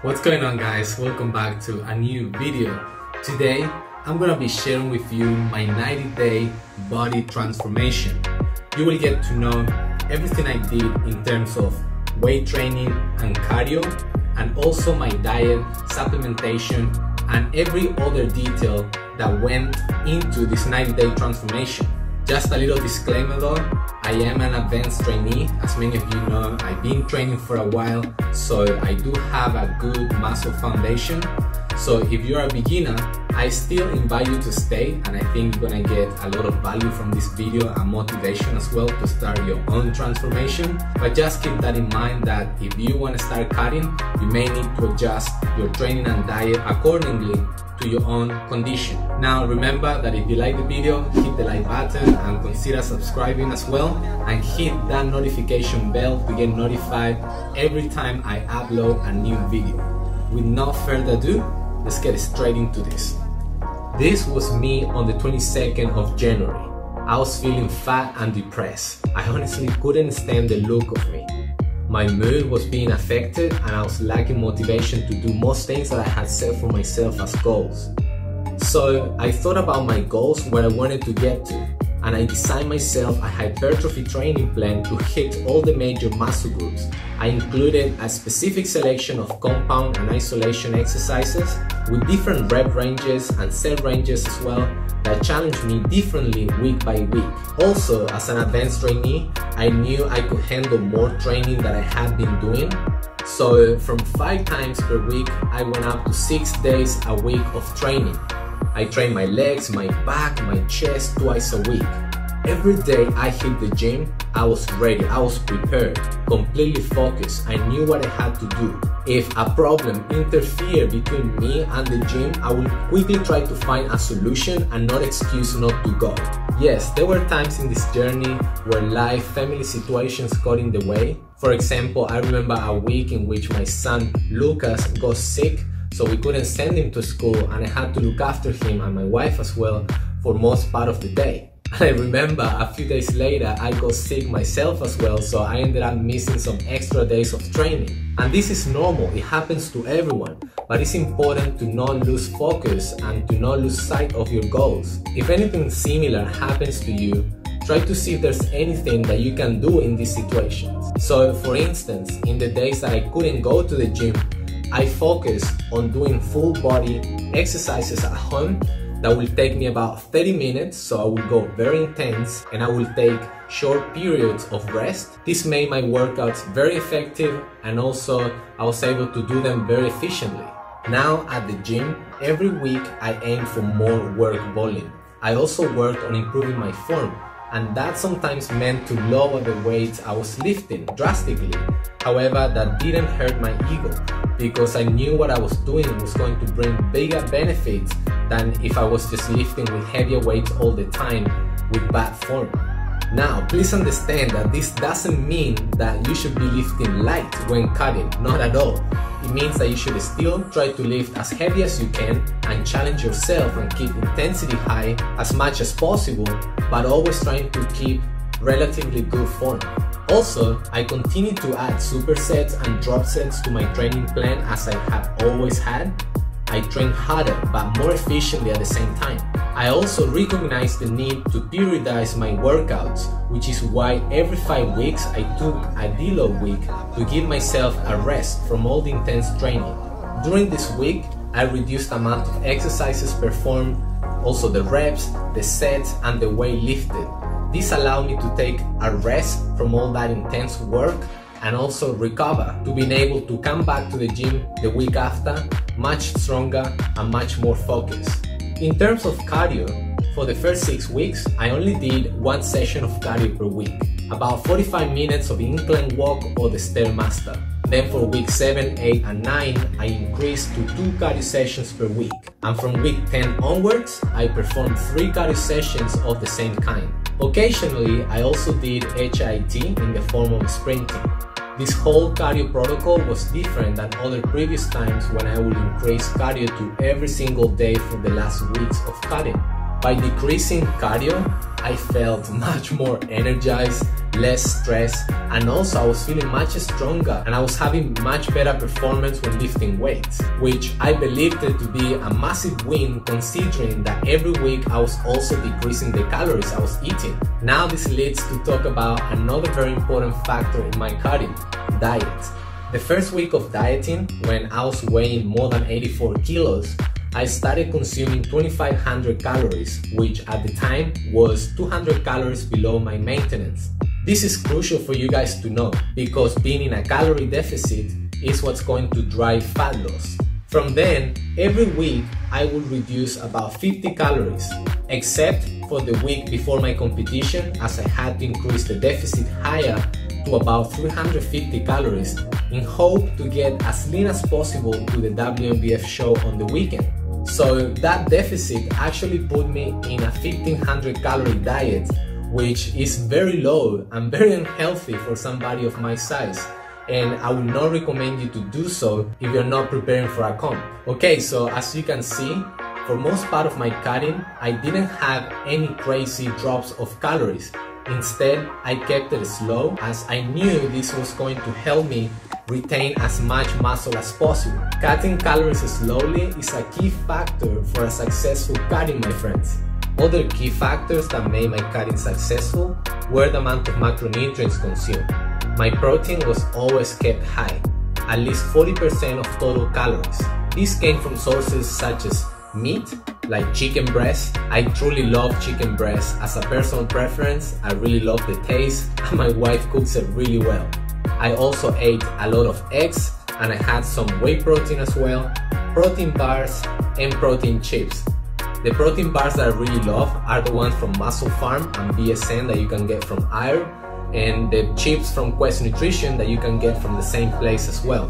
What's going on, guys? Welcome back to a new video. Today I'm gonna be sharing with you my 90-day body transformation. You will get to know everything I did in terms of weight training and cardio, and also my diet, supplementation, and every other detail that went into this 90-day transformation. Just a little disclaimer though, I am an advanced trainee. As many of you know, I've been training for a while, so I do have a good muscle foundation. So if you're a beginner, I still invite you to stay, and I think you're gonna get a lot of value from this video and motivation as well to start your own transformation. But just keep that in mind that if you want to start cutting, you may need to adjust your training and diet accordingly to your own condition. Now remember that if you like the video, hit the like button and consider subscribing as well, and hit that notification bell to get notified every time I upload a new video. With no further ado, let's get straight into this. This was me on the 22nd of January. I was feeling fat and depressed. I honestly couldn't stand the look of me. My mood was being affected, and I was lacking motivation to do most things that I had set for myself as goals. So I thought about my goals, where I wanted to get to, and I designed myself a hypertrophy training plan to hit all the major muscle groups. I included a specific selection of compound and isolation exercises with different rep ranges and set ranges as well that challenged me differently week by week. Also, as an advanced trainee, I knew I could handle more training than I had been doing. So from 5 times per week, I went up to 6 days a week of training. I trained my legs, my back, my chest twice a week. Every day I hit the gym, I was ready, I was prepared, completely focused. I knew what I had to do. If a problem interfered between me and the gym, I would quickly try to find a solution and not excuse not to go. Yes, there were times in this journey where life, family situations got in the way. For example, I remember a week in which my son Lucas got sick, so we couldn't send him to school, and I had to look after him and my wife as well for most part of the day. And I remember a few days later I got sick myself as well, so I ended up missing some extra days of training. And this is normal, it happens to everyone, but it's important to not lose focus and to not lose sight of your goals. If anything similar happens to you, try to see if there's anything that you can do in these situations. So for instance, in the days that I couldn't go to the gym, I focused on doing full body exercises at home that will take me about 30 minutes, so I will go very intense and I will take short periods of rest. This made my workouts very effective, and also I was able to do them very efficiently. Now at the gym, every week I aim for more work volume. I also worked on improving my form, and that sometimes meant to lower the weights I was lifting drastically. However, that didn't hurt my ego, because I knew what I was doing was going to bring bigger benefits than if I was just lifting with heavier weights all the time with bad form. Now, please understand that this doesn't mean that you should be lifting light when cutting, not at all. It means that you should still try to lift as heavy as you can and challenge yourself and keep intensity high as much as possible, but always trying to keep relatively good form. Also, I continue to add supersets and drop sets to my training plan as I have always had. I train harder but more efficiently at the same time. I also recognize the need to periodize my workouts, which is why every 5 weeks I took a deload week to give myself a rest from all the intense training. During this week, I reduced the amount of exercises performed, also the reps, the sets, and the weight lifted. This allowed me to take a rest from all that intense work and also recover to being able to come back to the gym the week after much stronger and much more focused. In terms of cardio, for the first 6 weeks, I only did 1 session of cardio per week, about 45 minutes of incline walk or the Stairmaster. Then for week 7, 8, and 9, I increased to 2 cardio sessions per week. And from week 10 onwards, I performed 3 cardio sessions of the same kind. Occasionally, I also did HIIT in the form of sprinting. This whole cardio protocol was different than other previous times when I would increase cardio to every single day for the last weeks of cutting. By decreasing cardio, I felt much more energized, less stressed, and also I was feeling much stronger and I was having much better performance when lifting weights, which I believed it to be a massive win considering that every week I was also decreasing the calories I was eating. Now this leads to talk about another very important factor in my cutting, diet. The first week of dieting, when I was weighing more than 84 kilos, I started consuming 2,500 calories, which at the time was 200 calories below my maintenance. This is crucial for you guys to know because being in a calorie deficit is what's going to drive fat loss. From then, every week I would reduce about 50 calories, except for the week before my competition as I had to increase the deficit higher to about 350 calories in hope to get as lean as possible to the WNBF show on the weekend. So that deficit actually put me in a 1,500 calorie diet, which is very low and very unhealthy for somebody of my size. And I would not recommend you to do so if you're not preparing for a comp. Okay, so as you can see, for most part of my cutting, I didn't have any crazy drops of calories. Instead, I kept it slow as I knew this was going to help me retain as much muscle as possible. Cutting calories slowly is a key factor for a successful cutting, my friends. Other key factors that made my cutting successful were the amount of macronutrients consumed. My protein was always kept high, at least 40% of total calories. This came from sources such as meat, like chicken breast. I truly love chicken breast as a personal preference. I really love the taste and my wife cooks it really well. I also ate a lot of eggs and I had some whey protein as well, protein bars and protein chips. The protein bars that I really love are the ones from Muscle Farm and BSN that you can get from Air, and the chips from Quest Nutrition that you can get from the same place as well.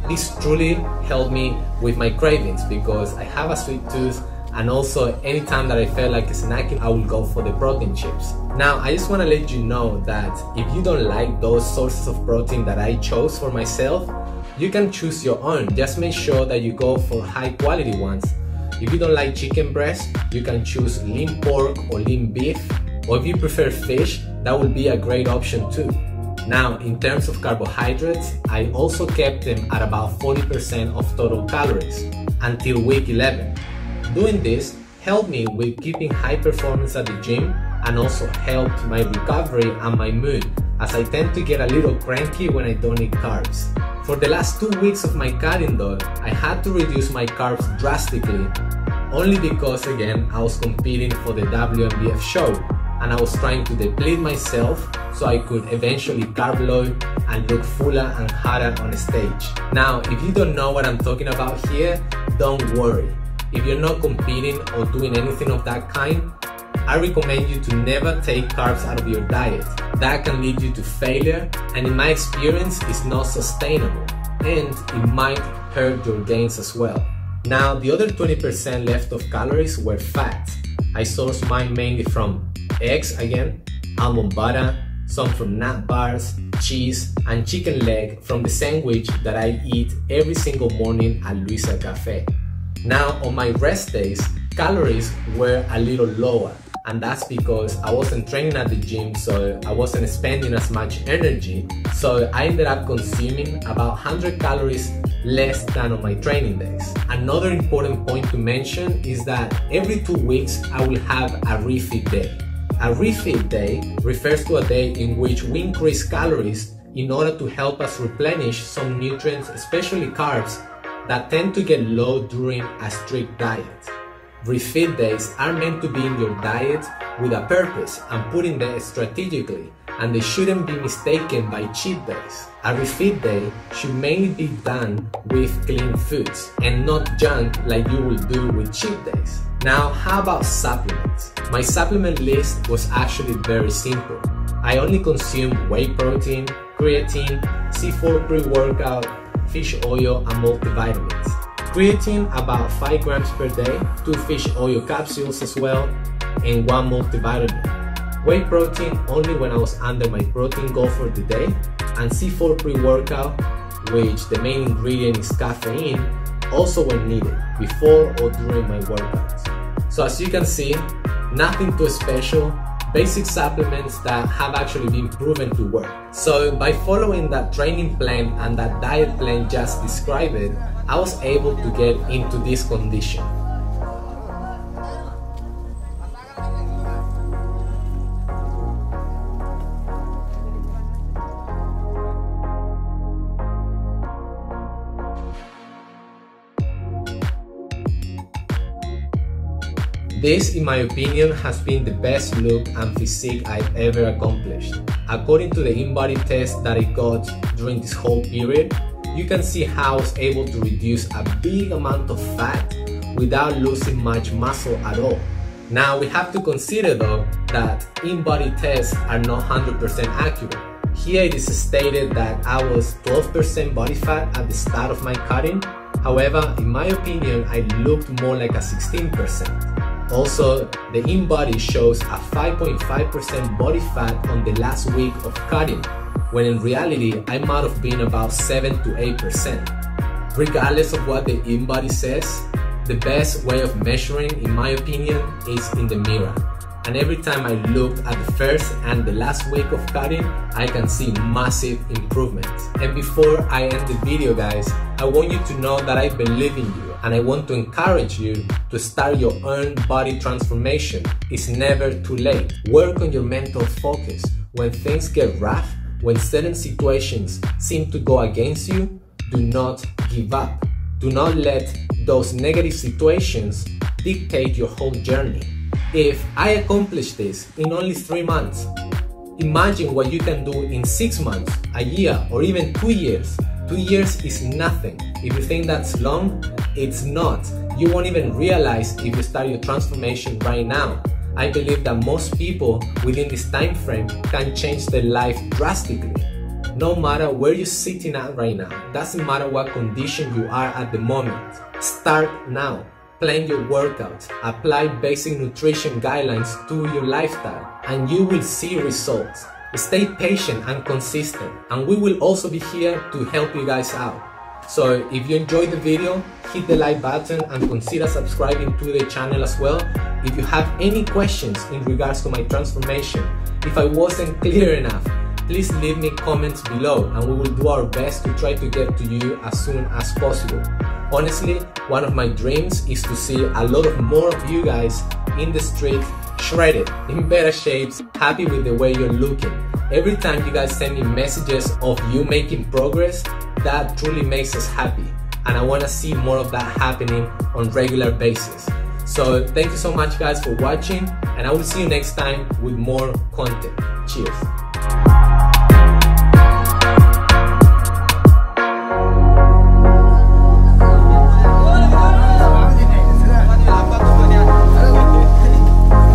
This truly helped me with my cravings because I have a sweet tooth, and also anytime that I felt like snacking, I will go for the protein chips. Now, I just want to let you know that if you don't like those sources of protein that I chose for myself, you can choose your own. Just make sure that you go for high quality ones. If you don't like chicken breast, you can choose lean pork or lean beef, or if you prefer fish, that would be a great option too. Now, in terms of carbohydrates, I also kept them at about 40% of total calories until week 11. Doing this helped me with keeping high performance at the gym and also helped my recovery and my mood, as I tend to get a little cranky when I don't eat carbs. For the last 2 weeks of my cutting though, I had to reduce my carbs drastically, only because again, I was competing for the WNBF show and I was trying to deplete myself so I could eventually carb load and look fuller and harder on stage. Now, if you don't know what I'm talking about here, don't worry. If you're not competing or doing anything of that kind, I recommend you to never take carbs out of your diet. That can lead you to failure, and in my experience, it's not sustainable, and it might hurt your gains as well. Now, the other 20% left of calories were fat. I sourced mine mainly from eggs again, almond butter, some from nut bars, cheese, and chicken leg from the sandwich that I eat every single morning at Luisa Cafe. Now, on my rest days, calories were a little lower, and that's because I wasn't training at the gym, so I wasn't spending as much energy, so I ended up consuming about 100 calories less than on my training days. Another important point to mention is that every 2 weeks I will have a refeed day. A refeed day refers to a day in which we increase calories in order to help us replenish some nutrients, especially carbs, that tend to get low during a strict diet. Refeed days are meant to be in your diet with a purpose and put in there strategically, and they shouldn't be mistaken by cheat days. A refeed day should mainly be done with clean foods and not junk like you will do with cheat days. Now, how about supplements? My supplement list was actually very simple. I only consume whey protein, creatine, C4 pre-workout, fish oil, and multivitamins. Creatine about 5 grams per day, 2 fish oil capsules as well, and 1 multivitamin. Whey protein only when I was under my protein goal for the day, and C4 pre-workout, which the main ingredient is caffeine, also when needed, before or during my workouts. So as you can see, Nothing too special, basic supplements that have actually been proven to work. So by following that training plan and that diet plan just described, I was able to get into this condition. This, in my opinion, has been the best look and physique I've ever accomplished. According to the in-body test that I got during this whole period, you can see how I was able to reduce a big amount of fat without losing much muscle at all. Now, we have to consider though that in-body tests are not 100% accurate. Here it is stated that I was 12% body fat at the start of my cutting. However, in my opinion, I looked more like a 16%. Also, the in-body shows a 5.5% body fat on the last week of cutting, when in reality, I might have been about 7 to 8%. Regardless of what the in-body says, the best way of measuring, in my opinion, is in the mirror. And every time I looked at the first and the last week of cutting, I can see massive improvements. And before I end the video, guys, I want you to know that I believe in you and I want to encourage you to start your own body transformation. It's never too late. Work on your mental focus. When things get rough, when certain situations seem to go against you, do not give up. Do not let those negative situations dictate your whole journey. If I accomplish this in only 3 months, imagine what you can do in 6 months, a year, or even 2 years. 2 years is nothing. If you think that's long, it's not. You won't even realize if you start your transformation right now. I believe that most people within this time frame can change their life drastically. No matter where you're sitting at right now, doesn't matter what condition you are at the moment, start now. Plan your workouts, apply basic nutrition guidelines to your lifestyle, and you will see results. Stay patient and consistent, and we will also be here to help you guys out. So if you enjoyed the video, hit the like button and consider subscribing to the channel as well. If you have any questions in regards to my transformation, if I wasn't clear enough, please leave me comments below and we will do our best to try to get to you as soon as possible. Honestly, one of my dreams is to see a lot of more of you guys in the street, shredded, in better shapes, happy with the way you're looking. Every time you guys send me messages of you making progress, that truly makes us happy. And I want to see more of that happening on a regular basis. So thank you so much guys for watching, and I will see you next time with more content. Cheers.